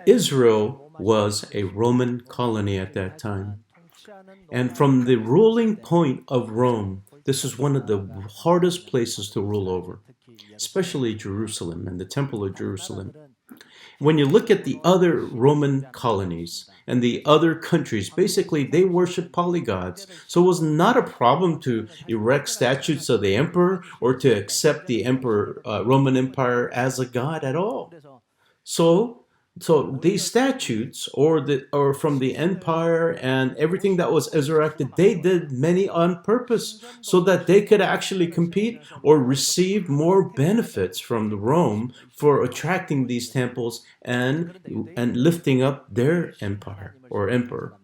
Israel was a Roman colony at that time. And from the ruling point of Rome, this is one of the hardest places to rule over, especially Jerusalem and the Temple of Jerusalem. When you look at the other Roman colonies and the other countries, basically they worship polygods. So it was not a problem to erect statues of the emperor or to accept the emperor, Roman Empire as a god at all. So these statutes or from the empire and everything that was erected, they did many on purpose so that they could actually compete or receive more benefits from the Rome for attracting these temples and lifting up their empire or emperor.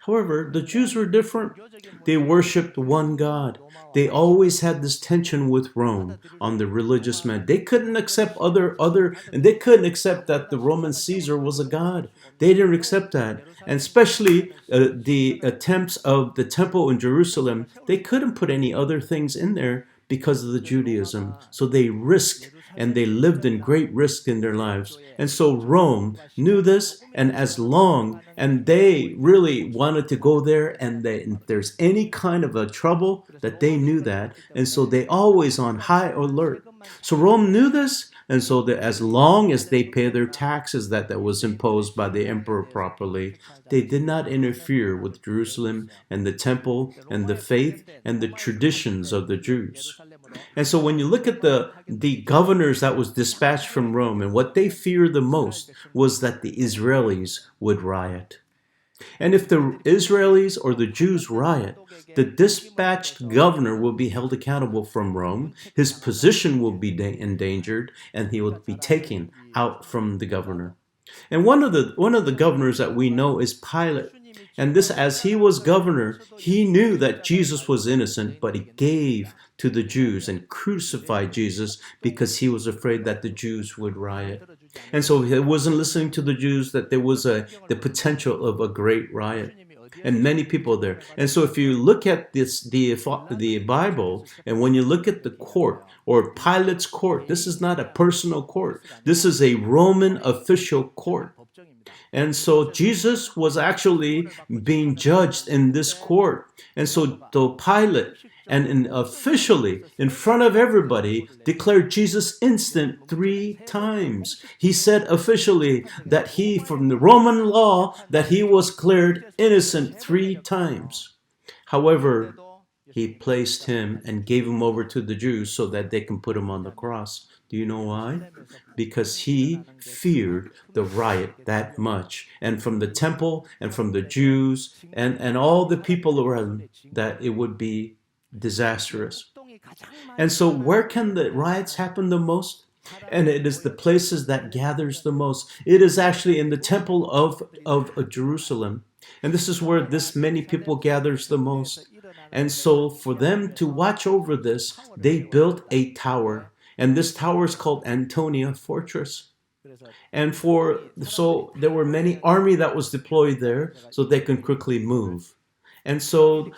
However, the Jews were different. They worshipped one God. They always had this tension with Rome on the religious man. They couldn't accept and they couldn't accept that the Roman Caesar was a god. They didn't accept that. And especially the attempts of the temple in Jerusalem, they couldn't put any other things in there because of the Judaism. So they risked and they lived in great risk in their lives. And so Rome knew this, and and they really wanted to go there, and if there's any kind of a trouble, that they knew that, and so they always on high alert. So Rome knew this, and so that as long as they pay their taxes that was imposed by the emperor properly, they did not interfere with Jerusalem and the temple and the faith and the traditions of the Jews. And so when you look at the governors that was dispatched from Rome, and what they feared the most was that the Israelis would riot. And if the Israelis or the Jews riot, the dispatched governor will be held accountable from Rome, his position will be endangered, and he will be taken out from the governor. And one of the governors that we know is Pilate. And this, as he was governor, he knew that Jesus was innocent, but he gave to the Jews and crucified Jesus because he was afraid that the Jews would riot. And so he wasn't listening to the Jews, that there was the potential of a great riot. And many people there. And so if you look at the Bible, and when you look at the court or Pilate's court, this is not a personal court. This is a Roman official court. And so Jesus was actually being judged in this court. And so Pilate, and officially, in front of everybody, declared Jesus innocent 3 times. He said officially that from the Roman law, that he was declared innocent 3 times. However, he placed him and gave him over to the Jews so that they can put him on the cross. Do you know why? Because he feared the riot that much. And from the temple and from the Jews and all the people around, that it would be disastrous. And so where can the riots happen the most? And it is the places that gathers the most. It is actually in the temple of Jerusalem. And this is where this many people gathers the most. And so for them to watch over this, they built a tower. And this tower is called Antonia Fortress. And so there were many army that was deployed there so they can quickly move. And so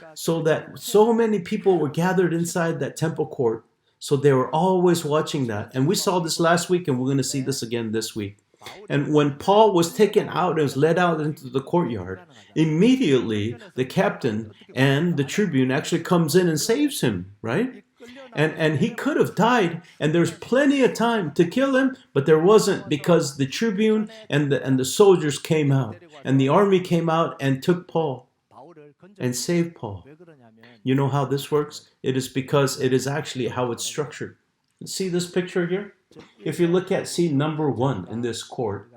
many people were gathered inside that temple court. So they were always watching that. And we saw this last week, and we're going to see this again this week. And when Paul was taken out and was led out into the courtyard, immediately the captain and the tribune actually comes in and saves him, right? And he could have died, and there's plenty of time to kill him, but there wasn't, because the tribune and the soldiers came out, and the army came out and took Paul and saved Paul. You know how this works? It is because it is actually how it's structured. See this picture here? If you look at, see number 1 in this court,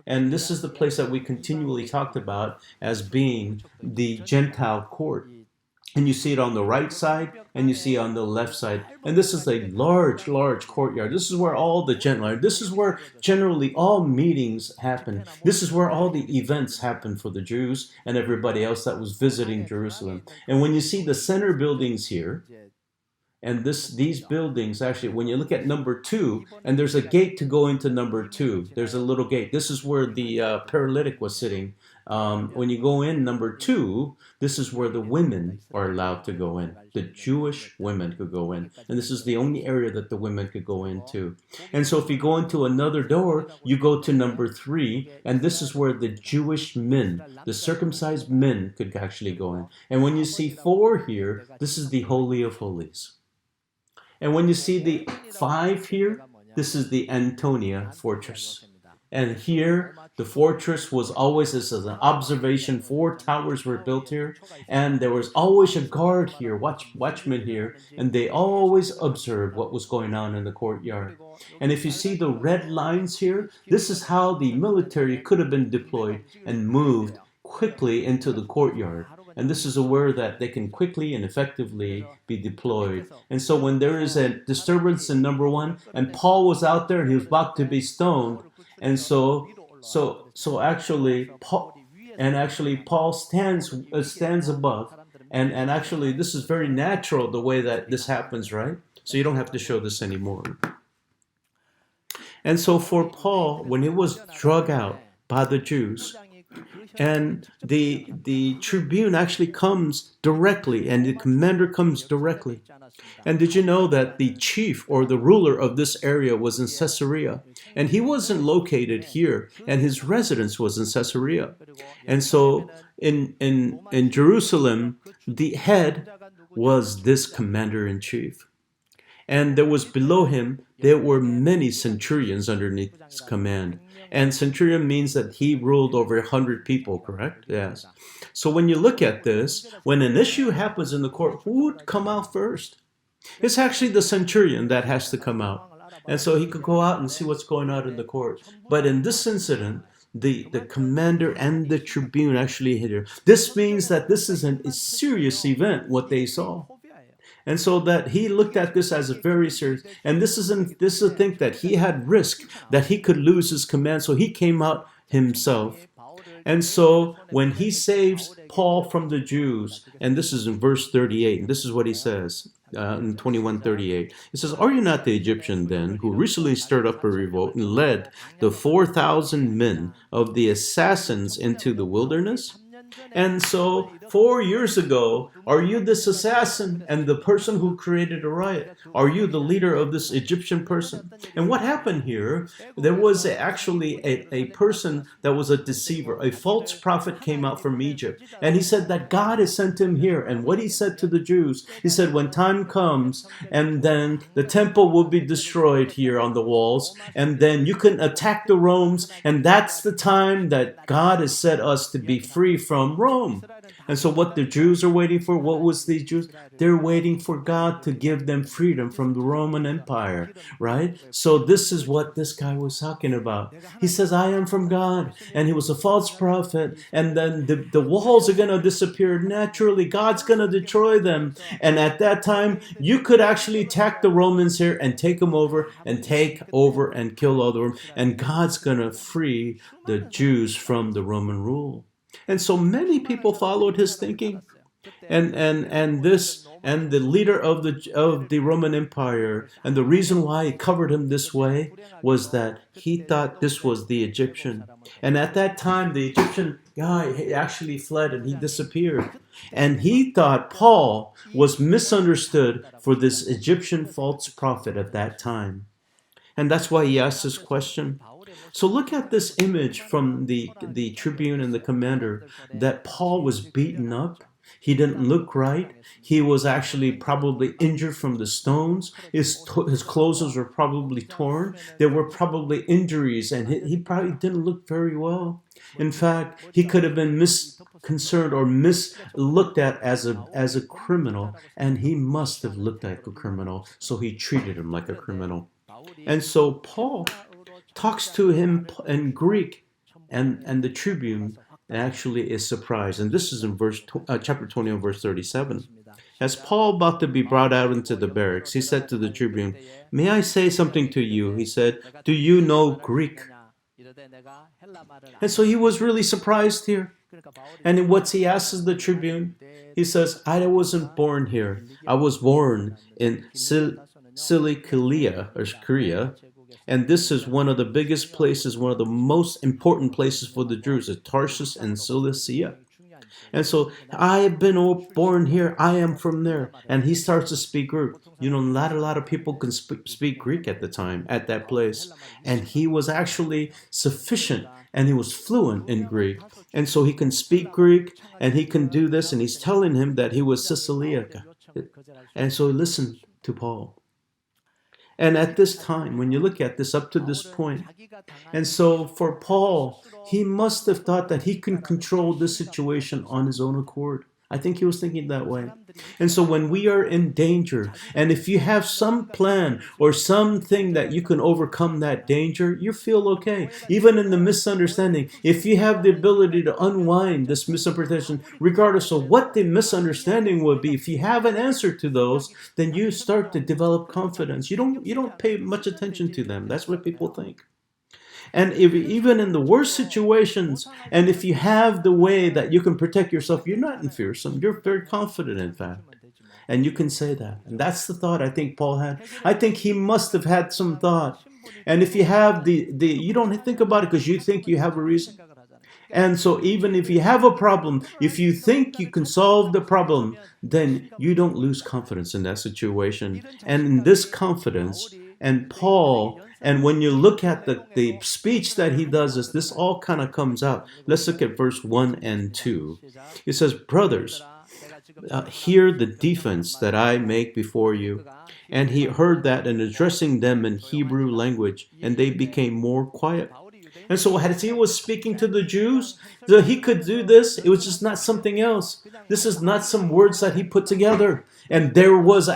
and this is the place that we continually talked about as being the Gentile court. And you see it on the right side, and you see on the left side. And this is a large, large courtyard. This is where all the Gentiles, this is where generally all meetings happen. This is where all the events happen for the Jews and everybody else that was visiting Jerusalem. And when you see the center buildings here, and these buildings, actually, when you look at number 2, and there's a gate to go into number 2. There's a little gate. This is where the paralytic was sitting. When you go in, number 2, this is where the women are allowed to go in. The Jewish women could go in. And this is the only area that the women could go into. And so if you go into another door, you go to number 3, and this is where the Jewish men, the circumcised men, could actually go in. And when you see 4 here, this is the Holy of Holies. And when you see the 5 here, this is the Antonia fortress. And here, the fortress was always, this is an observation, 4 towers were built here, and there was always a guard here, watchman here, and they always observed what was going on in the courtyard. And if you see the red lines here, this is how the military could have been deployed and moved quickly into the courtyard. And this is aware that they can quickly and effectively be deployed. And so when there is a disturbance in number 1, and Paul was out there and he was about to be stoned, and so actually Paul stands above, and actually this is very natural the way that this happens, right? So you don't have to show this anymore. And so for Paul, when he was drug out by the Jews, and the tribune actually comes directly, and the commander comes directly. And did you know that the chief or the ruler of this area was in Caesarea? And he wasn't located here, and his residence was in Caesarea. And so in Jerusalem, the head was this commander-in-chief. And there was below him, there were many centurions underneath his command. And centurion means that he ruled over 100 people, correct? Yes. So when you look at this, when an issue happens in the court, who would come out first? It's actually the centurion that has to come out. And so he could go out and see what's going on in the court. But in this incident, the commander and the tribune actually hit her. This means that this is a serious event, what they saw. And so that he looked at this as a very serious, and this is a thing that he had risk, that he could lose his command, so he came out himself. And so when he saves Paul from the Jews, and this is in verse 38, and this is what he says in 21:38. It says, "Are you not the Egyptian then, who recently stirred up a revolt and led the 4,000 men of the assassins into the wilderness?" And so 4 years ago, are you this assassin and the person who created a riot? Are you the leader of this Egyptian person? And what happened here, there was actually a person that was a deceiver. A false prophet came out from Egypt. And he said that God has sent him here. And what he said to the Jews, he said, when time comes, and then the temple will be destroyed here on the walls, and then you can attack the Romans, and that's the time that God has set us to be free from Rome. And so what the Jews are waiting for, what was the Jews? They're waiting for God to give them freedom from the Roman Empire, right? So this is what this guy was talking about. He says, I am from God, and he was a false prophet, and then the walls are going to disappear naturally. God's going to destroy them. And at that time, you could actually attack the Romans here and take them over and kill all the Romans. And God's going to free the Jews from the Roman rule. And so many people followed his thinking, and the leader of the Roman Empire, and the reason why he covered him this way was that he thought this was the Egyptian. And at that time, the Egyptian guy actually fled and he disappeared. And he thought Paul was misunderstood for this Egyptian false prophet at that time. And that's why he asked this question. So look at this image from the tribune and the commander, that Paul was beaten up. He didn't look right. He was actually probably injured from the stones. His clothes were probably torn. There were probably injuries, and he probably didn't look very well. In fact, he could have been misconcerned or looked at as a criminal, and he must have looked like a criminal, so he treated him like a criminal. And so Paul talks to him in Greek, and the tribune actually is surprised. And this is in chapter 20, verse 37. As Paul about to be brought out into the barracks, he said to the tribune, "May I say something to you?" He said, "Do you know Greek?" And so he was really surprised here. And what he asks the tribune, he says, "I wasn't born here. I was born in Cilicia, or Korea, And this is one of the biggest places, one of the most important places for the Jews, is Tarsus and Cilicia. And so, I have been born here, I am from there. And he starts to speak Greek. You know, not a lot of people can speak Greek at the time, at that place. And he was actually sufficient, and he was fluent in Greek. And so he can speak Greek, and he can do this, and he's telling him that he was Siciliaca. And so listen to Paul. And at this time, when you look at this up to this point, and so for Paul, he must have thought that he can control this situation on his own accord. I think he was thinking that way. And so when we are in danger, and if you have some plan or something that you can overcome that danger, you feel okay. Even in the misunderstanding, if you have the ability to unwind this misinterpretation, regardless of what the misunderstanding would be, if you have an answer to those, then you start to develop confidence. You don't pay much attention to them. That's what people think. And even in the worst situations, and if you have the way that you can protect yourself, you're not in fearsome. You're very confident, in fact. And you can say that. And that's the thought I think Paul had. I think he must have had some thought. And if you have you don't think about it because you think you have a reason. And so even if you have a problem, if you think you can solve the problem, then you don't lose confidence in that situation. And in this confidence, and Paul, and when you look at the speech that he does, this all kind of comes out. Let's look at verse 1 and 2. It says, brothers, hear the defense that I make before you. And he heard that and addressing them in Hebrew language, and they became more quiet. And so as he was speaking to the Jews, he could do this. It was just not something else. This is not some words that he put together. And there was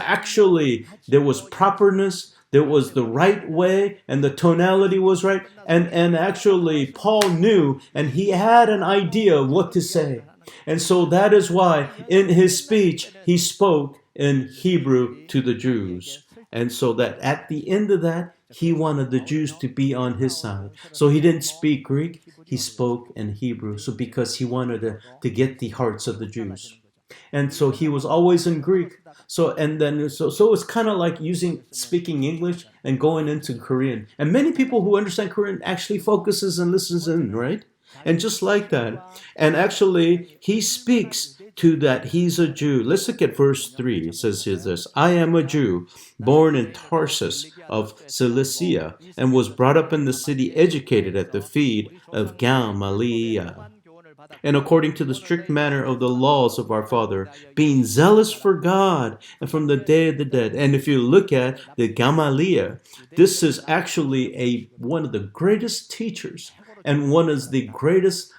properness. There was the right way, and the tonality was right. And actually, Paul knew, and he had an idea of what to say. And so that is why in his speech, he spoke in Hebrew to the Jews. And so that at the end of that, he wanted the Jews to be on his side. So he didn't speak Greek, he spoke in Hebrew. So because he wanted to get the hearts of the Jews. And so he was always in Greek. So it's kind of like speaking English and going into Korean. And many people who understand Korean actually focuses and listens in, right? And just like that. And actually, he speaks to that he's a Jew. Let's look at verse 3. It says here this, I am a Jew, born in Tarsus of Cilicia, and was brought up in the city, educated at the feet of Gamaliel. And according to the strict manner of the laws of our father, being zealous for God and from the day of the dead. And if you look at the Gamaliel, this is actually one of the greatest teachers and one of the greatest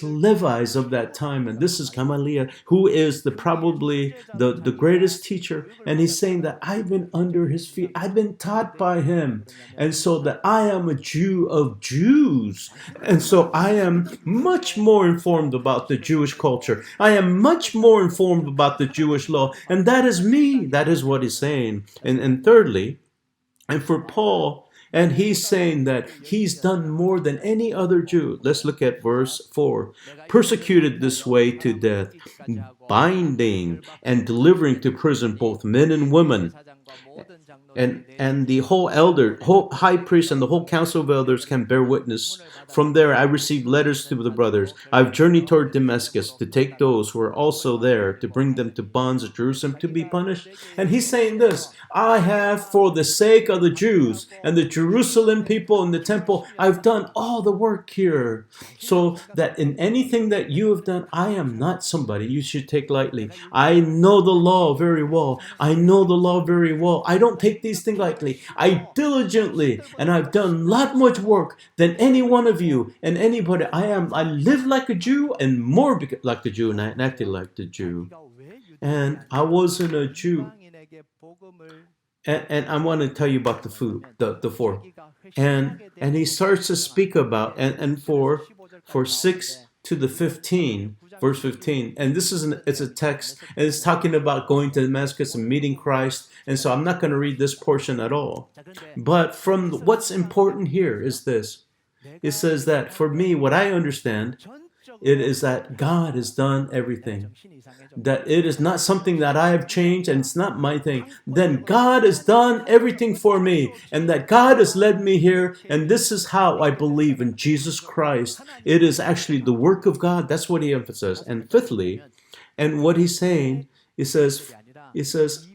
Levites of that time. And this is Gamaliel, who is probably the greatest teacher. And he's saying that I've been under his feet. I've been taught by him. And so that I am a Jew of Jews. And so I am much more informed about the Jewish culture. I am much more informed about the Jewish law. And that is me. That is what he's saying. And thirdly, and for Paul, and he's saying that he's done more than any other Jew. Let's look at verse 4. Persecuted this way to death, binding and delivering to prison both men and women. And the whole high priest and the whole council of elders can bear witness. From there I received letters to the brothers. I've journeyed toward Damascus to take those who are also there, to bring them to bonds of Jerusalem to be punished. And he's saying this, I have, for the sake of the Jews and the Jerusalem people and the temple, I've done all the work here. So that in anything that you have done, I am not somebody you should take lightly. I know the law very well. I know the law very well. I don't take these things lightly. I diligently, and I've done a lot much work than any one of you and anybody. I live like a Jew and more like a Jew, and I acted like the Jew. And I wasn't a Jew. And I want to tell you about the food, the fork. And he starts to speak about, and for 6 to the 15, verse 15, and this is it's a text, and it's talking about going to Damascus and meeting Christ. And so I'm not going to read this portion at all. But from what's important here is this. It says that for me, what I understand, it is that God has done everything. That it is not something that I have changed and it's not my thing. Then God has done everything for me and that God has led me here. And this is how I believe in Jesus Christ. It is actually the work of God. That's what he emphasizes. And fifthly, and what he's saying, he says,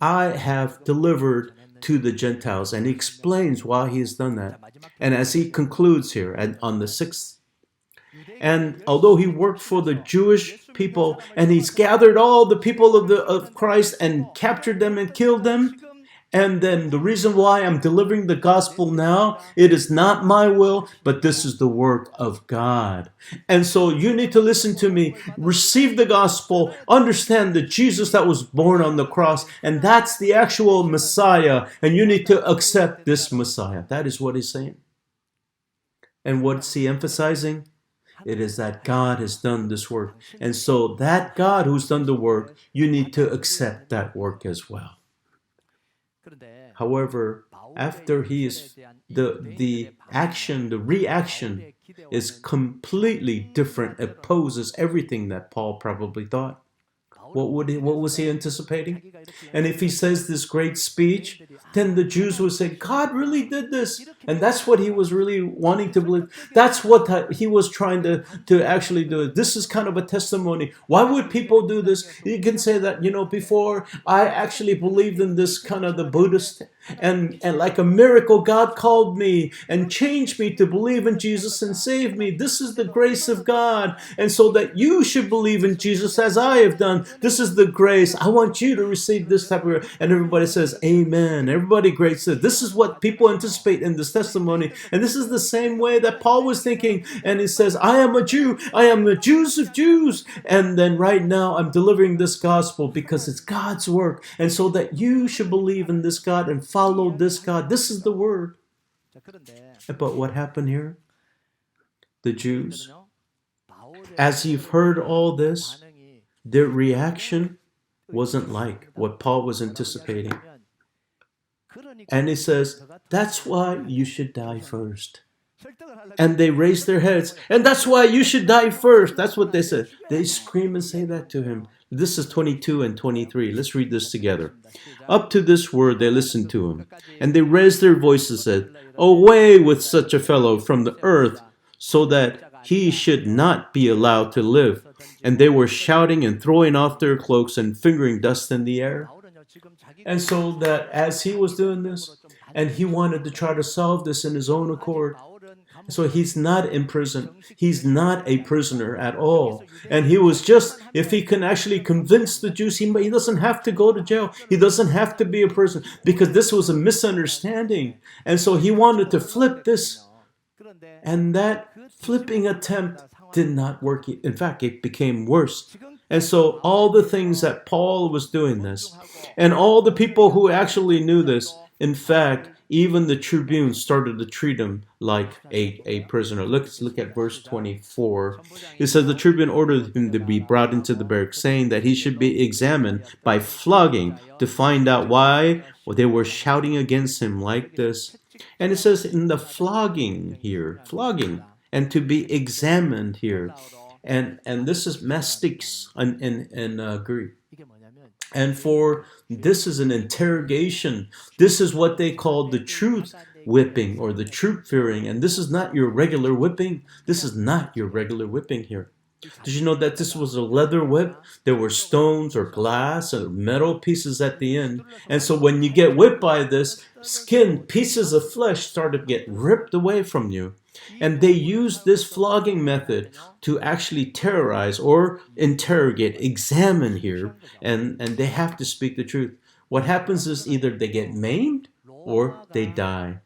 I have delivered to the Gentiles. And he explains why he has done that. And as he concludes here on the 6th, and although he worked for the Jewish people and he's gathered all the people of Christ and captured them and killed them, and then the reason why I'm delivering the gospel now, it is not my will, but this is the work of God. And so you need to listen to me, receive the gospel, understand that Jesus that was born on the cross, and that's the actual Messiah, and you need to accept this Messiah. That is what he's saying. And what's he emphasizing? It is that God has done this work. And so that God who's done the work, you need to accept that work as well. However, after he is the reaction is completely different. It opposes everything that Paul probably thought. What was he anticipating? And if he says this great speech, then the Jews would say, God really did this. And that's what he was really wanting to believe. That's what he was trying to actually do. This is kind of a testimony. Why would people do this? You can say that, before I actually believed in this kind of the Buddhist and like a miracle, God called me and changed me to believe in Jesus and save me. This is the grace of God. And so that you should believe in Jesus as I have done. This is the grace. I want you to receive this type of, and everybody says, amen. Everybody great says, this is what people anticipate in this testimony. And this is the same way that Paul was thinking. And he says, I am a Jew. I am the Jews of Jews. And then right now I'm delivering this gospel because it's God's work. And so that you should believe in this God and follow this God. This is the word. But what happened here? The Jews, as you've heard all this, their reaction wasn't like what Paul was anticipating. And he says, that's why you should die first. And they raise their heads, and that's why you should die first. That's what they said. They scream and say that to him. This is 22 and 23. Let's read this together. Up to this word they listened to him, and they raised their voices and said, away with such a fellow from the earth, so that he should not be allowed to live. And they were shouting and throwing off their cloaks and fingering dust in the air. And so that as he was doing this, and he wanted to try to solve this in his own accord, so he's not in prison. He's not a prisoner at all. And he was just, if he can actually convince the Jews, he doesn't have to go to jail. He doesn't have to be a prisoner because this was a misunderstanding. And so he wanted to flip this. And that flipping attempt did not work. In fact, it became worse. And so all the things that Paul was doing this, and all the people who actually knew this, in fact, even the tribune started to treat him like a prisoner. Let's look at verse 24. It says, the tribune ordered him to be brought into the barracks, saying that he should be examined by flogging to find out why they were shouting against him like this. And it says in the flogging here, and to be examined here. And this is mastix in Greek. And for this is an interrogation. This is what they call the truth whipping or the truth fearing. And this is not your regular whipping. This is not your regular whipping here. Did you know that this was a leather whip? There were stones or glass or metal pieces at the end. And so when you get whipped by this, skin, pieces of flesh start to get ripped away from you. And they use this flogging method to actually terrorize or interrogate, examine here, and they have to speak the truth. What happens is either they get maimed or they die.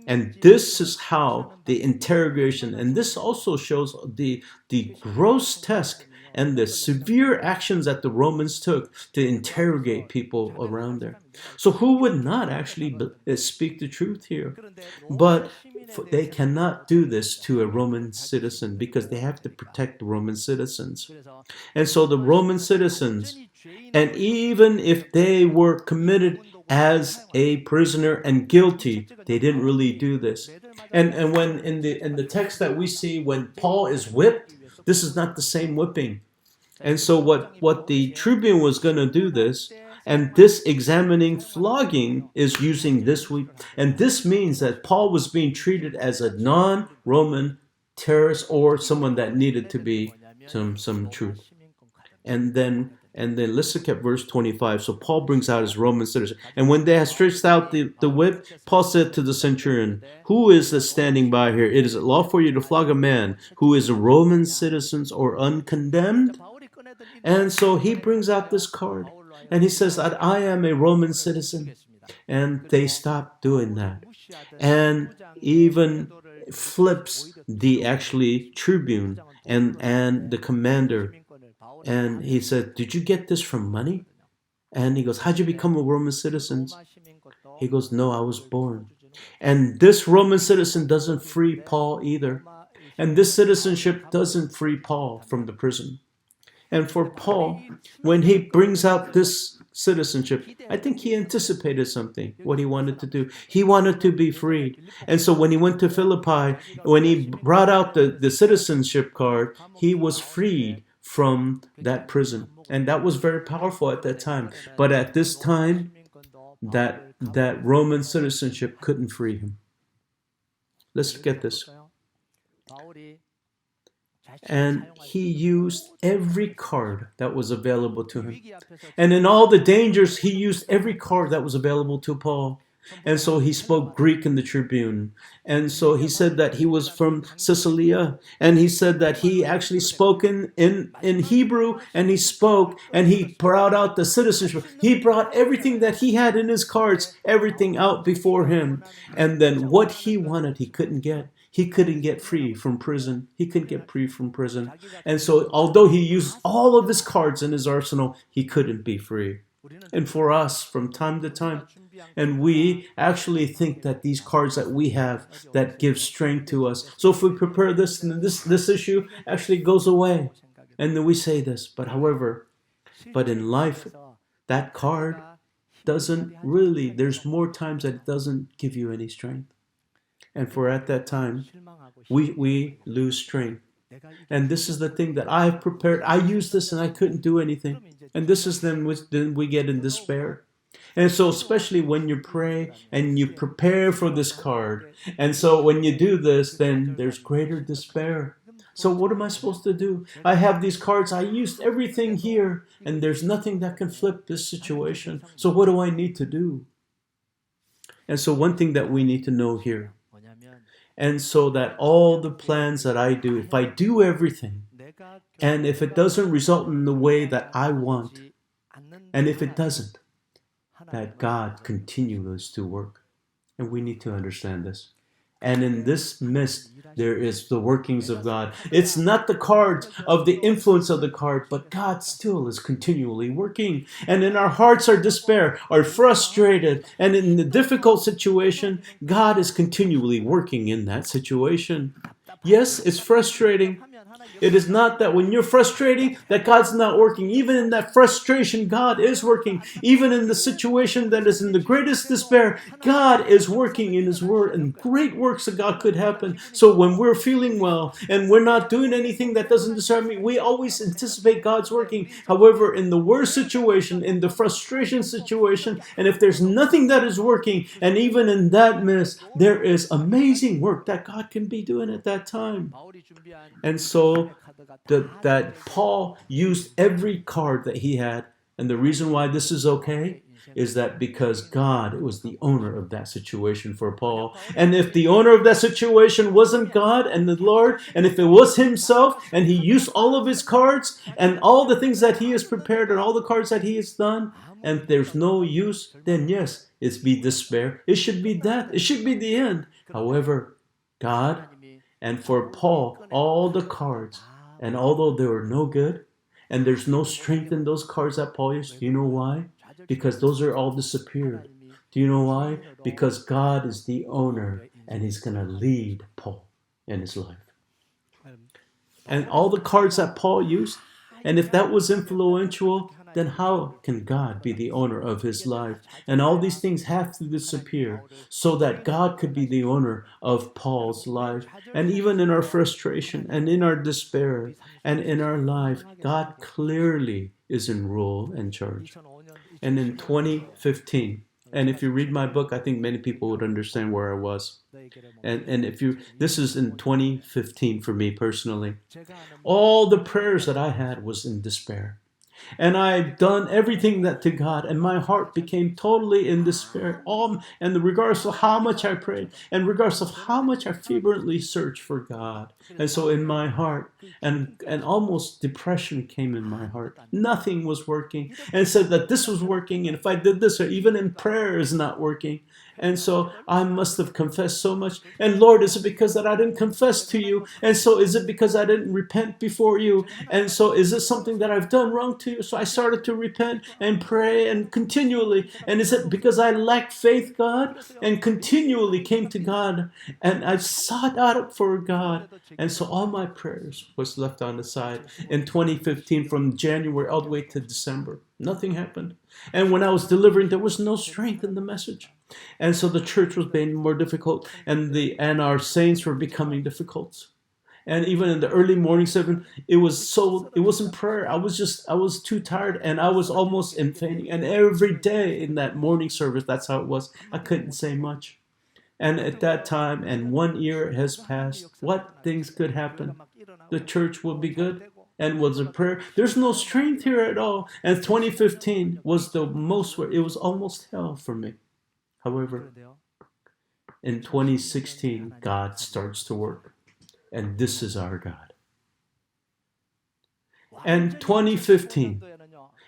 And this is how the interrogation, and this also shows the grotesque and the severe actions that the Romans took to interrogate people around there. So who would not actually speak the truth here? But they cannot do this to a Roman citizen because they have to protect the Roman citizens. And so the Roman citizens, and even if they were committed as a prisoner and guilty, they didn't really do this. And when in the text that we see when Paul is whipped, This is not the same whipping. And so what the tribune was going to do this, and this examining flogging is using this week. And this means that Paul was being treated as a non-Roman terrorist or someone that needed to be some truth. And then let's look at verse 25. So Paul brings out his Roman citizen. And when they had stretched out the whip, Paul said to the centurion, who is this standing by here? It is lawful for you to flog a man who is a Roman citizen or uncondemned? And so he brings out this card. And he says that I am a Roman citizen. And they stopped doing that. And even flips the actually tribune and the commander. And he said, did you get this from money? And he goes, how'd you become a Roman citizen? He goes, no, I was born. And this Roman citizen doesn't free Paul either. And this citizenship doesn't free Paul from the prison. And for Paul, when he brings out this citizenship, I think he anticipated something, what he wanted to do. He wanted to be freed. And so when he went to Philippi, when he brought out the citizenship card, he was freed from that prison. And that was very powerful at that time. But at this time, that Roman citizenship couldn't free him. Let's look at this. And he used every card that was available to him. And in all the dangers, he used every card that was available to Paul. And so he spoke Greek in the tribune. And so he said that he was from CCLI. And he said that he actually spoke in Hebrew. And he spoke and he brought out the citizenship. He brought everything that he had in his cards, everything out before him. And then what he wanted, he couldn't get. He couldn't get free from prison. He couldn't get free from prison. And so although he used all of his cards in his arsenal, he couldn't be free. And for us, from time to time, and we actually think that these cards that we have that give strength to us. So if we prepare this, and this issue actually goes away. And then we say this, but in life, that card doesn't really, there's more times that it doesn't give you any strength. And for at that time, we lose strength. And this is the thing that I've prepared. I used this and I couldn't do anything. And this is then we get in despair. And so especially when you pray and you prepare for this card. And so when you do this, then there's greater despair. So what am I supposed to do? I have these cards. I used everything here. And there's nothing that can flip this situation. So what do I need to do? And so one thing that we need to know here. And so that all the plans that I do, if I do everything, and if it doesn't result in the way that I want, and if it doesn't, that God continues to work. And we need to understand this. And in this midst, there is the workings of God. It's not the cards of the influence of the card, but God still is continually working. And in our hearts are despair, are frustrated, and in the difficult situation, God is continually working in that situation. Yes, it's frustrating. It is not that when you're frustrating that God's not working. Even in that frustration, God is working. Even in the situation that is in the greatest despair, God is working in His Word, and great works of God could happen. So when we're feeling well and we're not doing anything that doesn't disturb me, we always anticipate God's working. However, in the worst situation, in the frustration situation, and if there's nothing that is working, and even in that midst, there is amazing work that God can be doing at that time. And so that Paul used every card that he had. And the reason why this is okay is that because God was the owner of that situation for Paul. And if the owner of that situation wasn't God and the Lord, and if it was himself, and he used all of his cards and all the things that he has prepared and all the cards that he has done, and if there's no use, then yes, it's be despair. It should be death. It should be the end. However, God, and for Paul, all the cards, and although they were no good, and there's no strength in those cards that Paul used, do you know why? Because those are all disappeared. Do you know why? Because God is the owner, and He's going to lead Paul in his life. And all the cards that Paul used, and if that was influential, then how can God be the owner of his life? And all these things have to disappear so that God could be the owner of Paul's life. And even in our frustration and in our despair and in our life, God clearly is in rule and charge. And in 2015, and if you read my book, I think many people would understand where I was. And if you, this is in 2015 for me personally. All the prayers that I had was in despair. And I've done everything that to God, and my heart became totally in despair. And regardless of how much I prayed, and regardless of how much I fervently searched for God. And so in my heart, and almost depression came in my heart. Nothing was working. And it said that this was working, and if I did this, or even in prayer is not working. And so I must have confessed so much. And Lord, is it because that I didn't confess to you? And so is it because I didn't repent before you? And so is it something that I've done wrong to you? So I started to repent and pray and continually. And is it because I lacked faith, God? And continually came to God. And I sought out for God. And so all my prayers was left on the side. In 2015, from January all the way to December, nothing happened. And when I was delivering, there was no strength in the message. And so the church was being more difficult, and our saints were becoming difficult. And even in the early morning service, it wasn't prayer. I was too tired, and I was almost in fainting. And every day in that morning service, that's how it was. I couldn't say much. And at that time, and 1 year has passed, what things could happen? The church will be good. And was a prayer. There's no strength here at all. And 2015 was it was almost hell for me. However, in 2016, God starts to work. And this is our God. And 2015,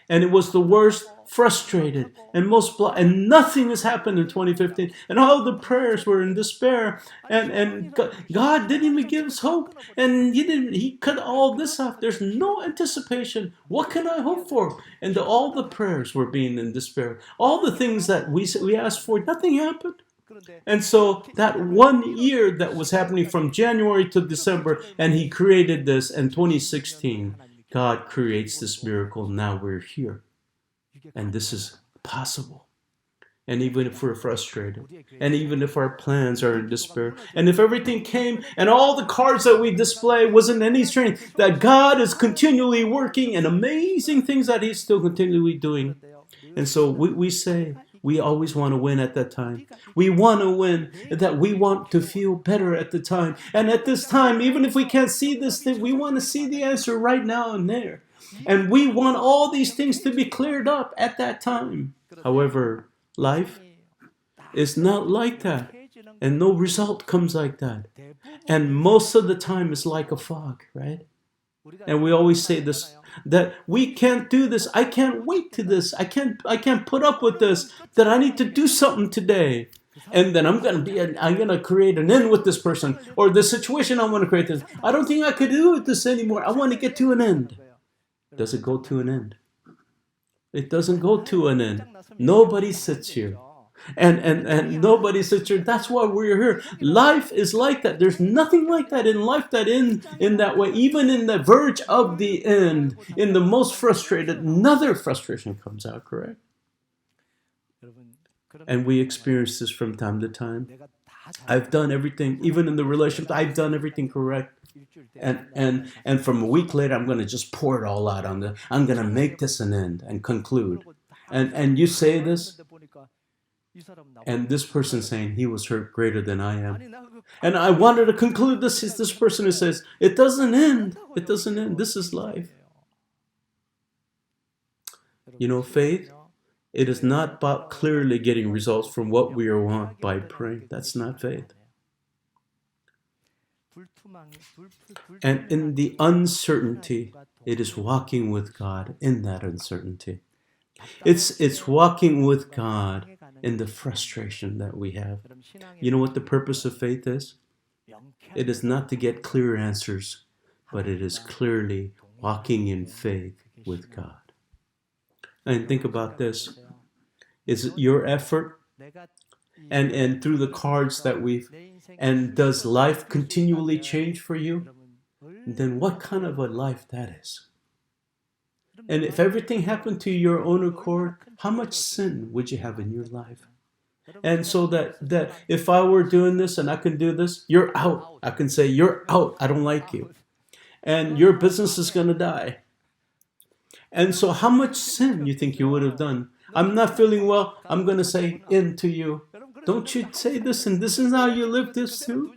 and it was the worst, frustrated, and and nothing has happened in 2015. And all the prayers were in despair. And God didn't even give us hope. And He cut all this off. There's no anticipation. What can I hope for? And all the prayers were being in despair. All the things that we asked for, nothing happened. And so that 1 year that was happening from January to December, and He created this in 2016. God creates this miracle. Now we're here. And this is possible. And even if we're frustrated, and even if our plans are in despair, and if everything came and all the cards that we display wasn't any strength, that God is continually working and amazing things that He's still continually doing. And so we say, we always want to win at that time. We want to win, that we want to feel better at the time. And at this time, even if we can't see this thing, we want to see the answer right now and there. And we want all these things to be cleared up at that time. However, life is not like that. And no result comes like that. And most of the time it's like a fog, right? And we always say this, that we can't do this. I can't wait to this. I can't put up with this. That I need to do something today. And then I'm gonna create an end with this person, or the situation I want to create this. I don't think I could do with this anymore. I want to get to an end. Does it go to an end? It doesn't go to an end. Nobody sits here. And nobody sits here. That's why we're here. Life is like that. There's nothing like that in life that in that way. Even in the verge of the end, in the most frustrated, another frustration comes out, correct? And we experience this from time to time. I've done everything, even in the relationship, I've done everything correct. And from a week later, I'm going to just pour it all out I'm going to make this an end and conclude. And you say this, and this person saying he was hurt greater than I am. And I wanted to conclude this is this person who says, it doesn't end. It doesn't end. This is life. You know, faith, it is not about clearly getting results from what we want by praying. That's not faith. And in the uncertainty, it is walking with God in that uncertainty. It's walking with God in the frustration that we have. You know what the purpose of faith is? It is not to get clear answers, but it is clearly walking in faith with God. And think about this. Is it your effort? And through the cards that and does life continually change for you? Then what kind of a life that is? And if everything happened to your own accord, how much sin would you have in your life? And so that if I were doing this and I can do this, you're out. I can say, you're out. I don't like you. And your business is going to die. And so how much sin you think you would have done? I'm not feeling well. I'm going to say into you. Don't you say this, and this is how you live this too?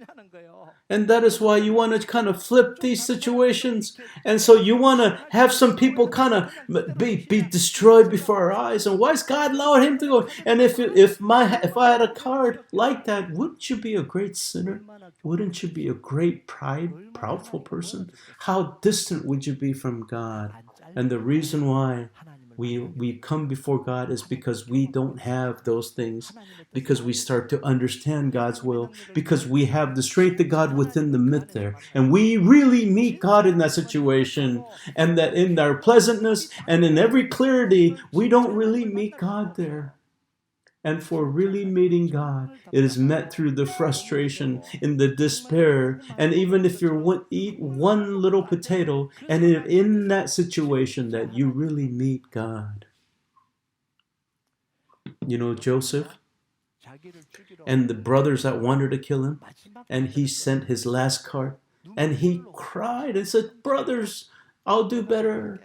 And that is why you want to kind of flip these situations. And so you want to have some people kind of be destroyed before our eyes. And why is God allowing him to go? And if I had a card like that, wouldn't you be a great sinner? Wouldn't you be a great proudful person? How distant would you be from God? And the reason why we come before God is because we don't have those things, because we start to understand God's will, because we have the strength of God within the midst there, and we really meet God in that situation, and that in our pleasantness and in every clarity, we don't really meet God there. And for really meeting God, it is met through the frustration, in the despair, and even if you eat one little potato, and in that situation that you really meet God. You know Joseph and the brothers that wanted to kill him, and he sent his last card, and he cried and said, brothers, I'll do better,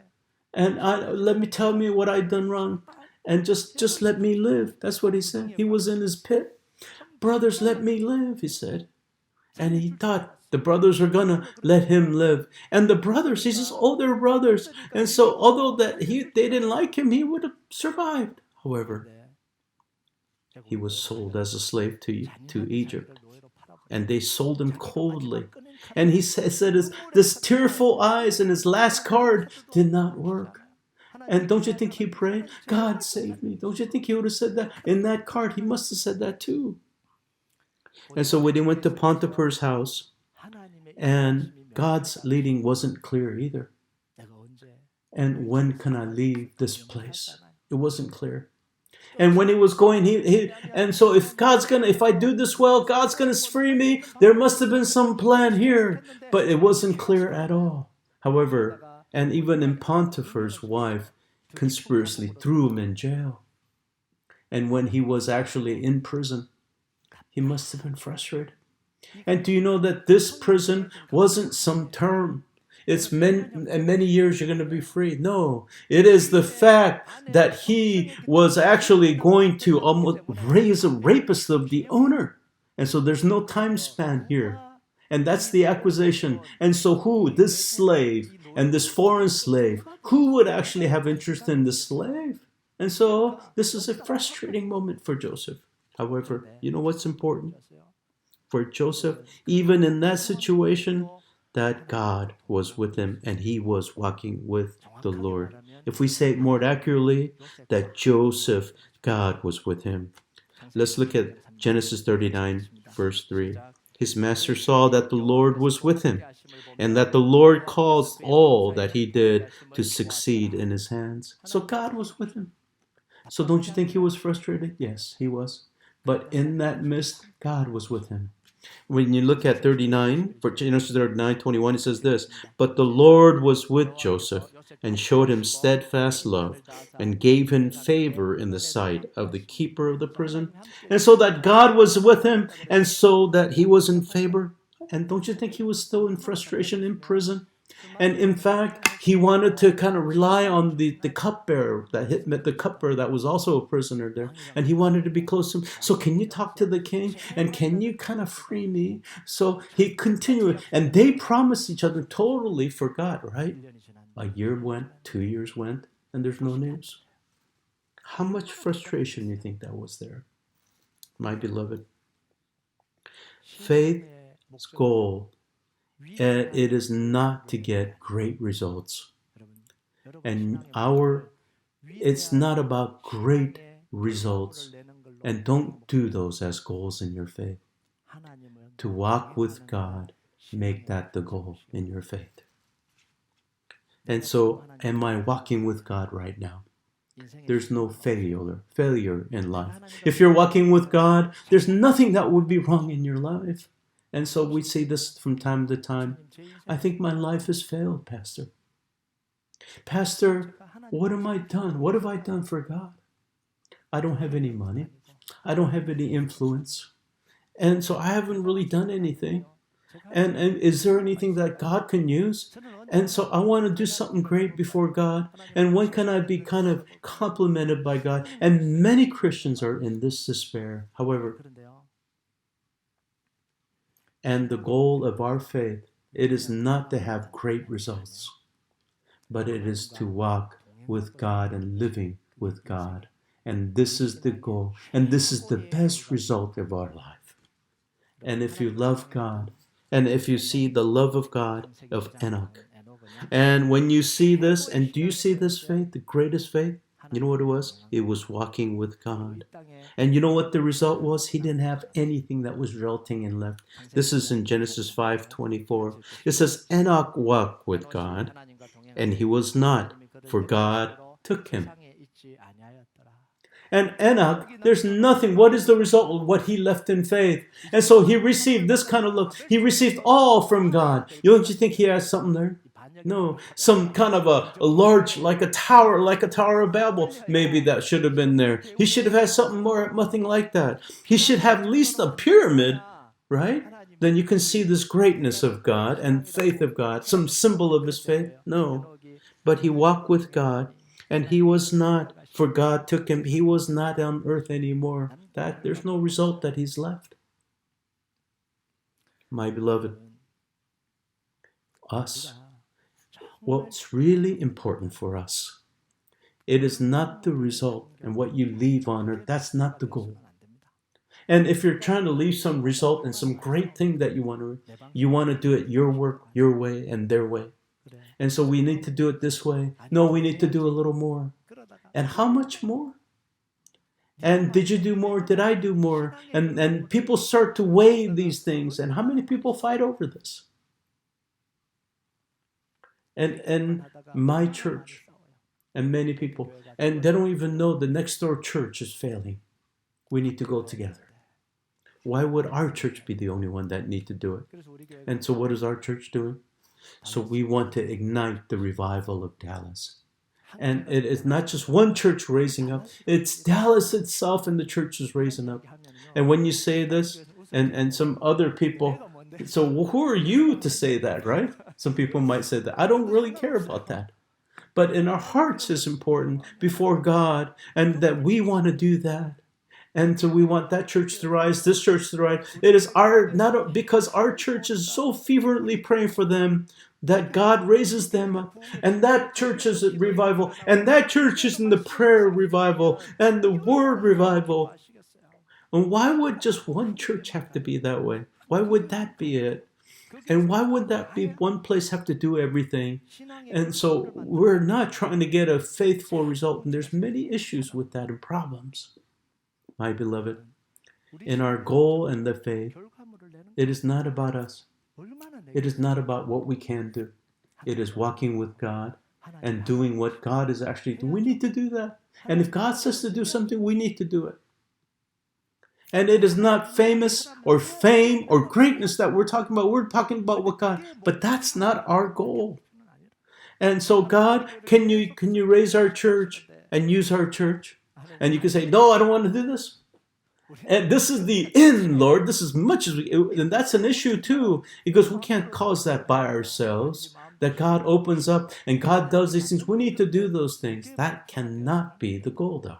and let me tell me what I've done wrong. And just let me live. That's what he said. He was in his pit. Brothers, let me live, he said. And he thought the brothers were going to let him live. And the brothers, he says, oh, they're brothers. And so although they didn't like him, he would have survived. However, he was sold as a slave to Egypt. And they sold him coldly. And he said his tearful eyes and his last card did not work. And don't you think he prayed, God save me? Don't you think he would have said that? In that card, he must have said that too. And so when he went to Potiphar's house, and God's leading wasn't clear either. And when can I leave this place? It wasn't clear. And when he was going, and so if I do this well, God's gonna free me. There must have been some plan here, but it wasn't clear at all. However, and even in Potiphar's wife conspiracy threw him in jail. And when he was actually in prison, he must have been frustrated. And do you know that this prison wasn't some term? It's many years you're going to be free. No, it is the fact that he was actually going to almost raise a rapist of the owner. And so there's no time span here. And that's the accusation. And so who? This slave and this foreign slave, who would actually have interest in the slave? And so this is a frustrating moment for Joseph. However, you know what's important? For Joseph, even in that situation, that God was with him and he was walking with the Lord. If we say it more accurately, that Joseph, God was with him. Let's look at Genesis 39, verse 3. His master saw that the Lord was with him, and that the Lord caused all that he did to succeed in his hands. So God was with him. So don't you think he was frustrated? Yes, he was. But in that midst, God was with him. When you look at 39, for Genesis 39:21, it says this, but the Lord was with Joseph and showed him steadfast love and gave him favor in the sight of the keeper of the prison. And so that God was with him and so that he was in favor. And don't you think he was still in frustration in prison? And in fact, he wanted to kind of rely on the cupbearer that was also a prisoner there. And he wanted to be close to him. So can you talk to the king? And can you kind of free me? So he continued. And they promised each other, totally forgot, right? A year went, 2 years went, and there's no news. How much frustration do you think that was there? My beloved. Faith's goal, and it is not to get great results. And it's not about great results. And don't do those as goals in your faith. To walk with God, make that the goal in your faith. And so, am I walking with God right now? There's no failure in life. If you're walking with God, there's nothing that would be wrong in your life. And so we see this from time to time. I think my life has failed, Pastor. Pastor, what am I done? What have I done for God? I don't have any money. I don't have any influence. And so I haven't really done anything. And is there anything that God can use? And so I want to do something great before God. And when can I be kind of complimented by God? And many Christians are in this despair. However, and the goal of our faith, it is not to have great results, but it is to walk with God and living with God. And this is the goal. And this is the best result of our life. And if you love God, and if you see the love of God of Enoch, and when you see this, and do you see this faith, the greatest faith? You know what it was? It was walking with God. And you know what the result was? He didn't have anything that was resulting in left. This is in Genesis 5:24. It says, Enoch walked with God, and he was not, for God took him. And Enoch, there's nothing. What is the result of what he left in faith? And so he received this kind of love. He received all from God. Don't you think he has something there? No, some kind of a large, like a Tower of Babel. Maybe that should have been there. He should have had something more, nothing like that. He should have at least a pyramid, right? Then you can see this greatness of God and faith of God. Some symbol of his faith? No. But he walked with God, and he was not, for God took him. He was not on earth anymore. That there's no result that he's left. My beloved, us. What's really important for us, it is not the result and what you leave on earth. That's not the goal. And if you're trying to leave some result and some great thing that you want to do it your work, your way, and their way. And so we need to do it this way. No, we need to do a little more. And how much more? And did you do more? Did I do more? And people start to weigh these things. And how many people fight over this? And my church, and many people, and they don't even know the next door church is failing. We need to go together. Why would our church be the only one that need to do it? And so what is our church doing? So we want to ignite the revival of Dallas. And it is not just one church raising up, it's Dallas itself and the church is raising up. And when you say this, and some other people, so who are you to say that, right? Some people might say that. I don't really care about that. But in our hearts is important before God, and that we want to do that. And so we want that church to rise, this church to rise. It is not because our church is so fervently praying for them that God raises them up. And that church is at revival. And that church is in the prayer revival and the word revival. And why would just one church have to be that way? Why would that be it? And why would that be one place have to do everything? And so we're not trying to get a faithful result. And there's many issues with that and problems. My beloved, in our goal and the faith, it is not about us. It is not about what we can do. It is walking with God and doing what God is actually doing. We need to do that. And if God says to do something, we need to do it. And it is not famous or fame or greatness that we're talking about. We're talking about what God, but that's not our goal. And so God, can you raise our church and use our church? And you can say, no, I don't want to do this. And this is the end, Lord. This is much as we, and that's an issue too, because we can't cause that by ourselves. That God opens up and God does these things. We need to do those things. That cannot be the goal, though.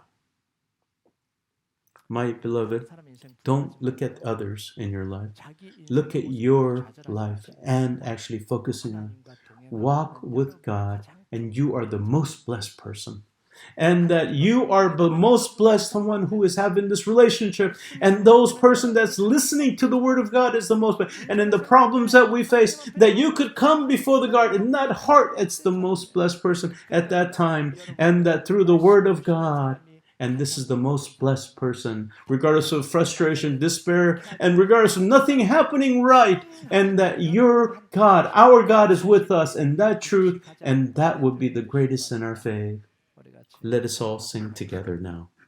My beloved, don't look at others in your life. Look at your life and actually focusing on walk with God, and you are the most blessed person. And that you are the most blessed one who is having this relationship. And those person that's listening to the word of God is the most blessed. And in the problems that we face, that you could come before the God in that heart, it's the most blessed person at that time. And that through the word of God, and this is the most blessed person, regardless of frustration, despair, and regardless of nothing happening right, and that your God, our God is with us, and that truth, and that would be the greatest in our faith. Let us all sing together now.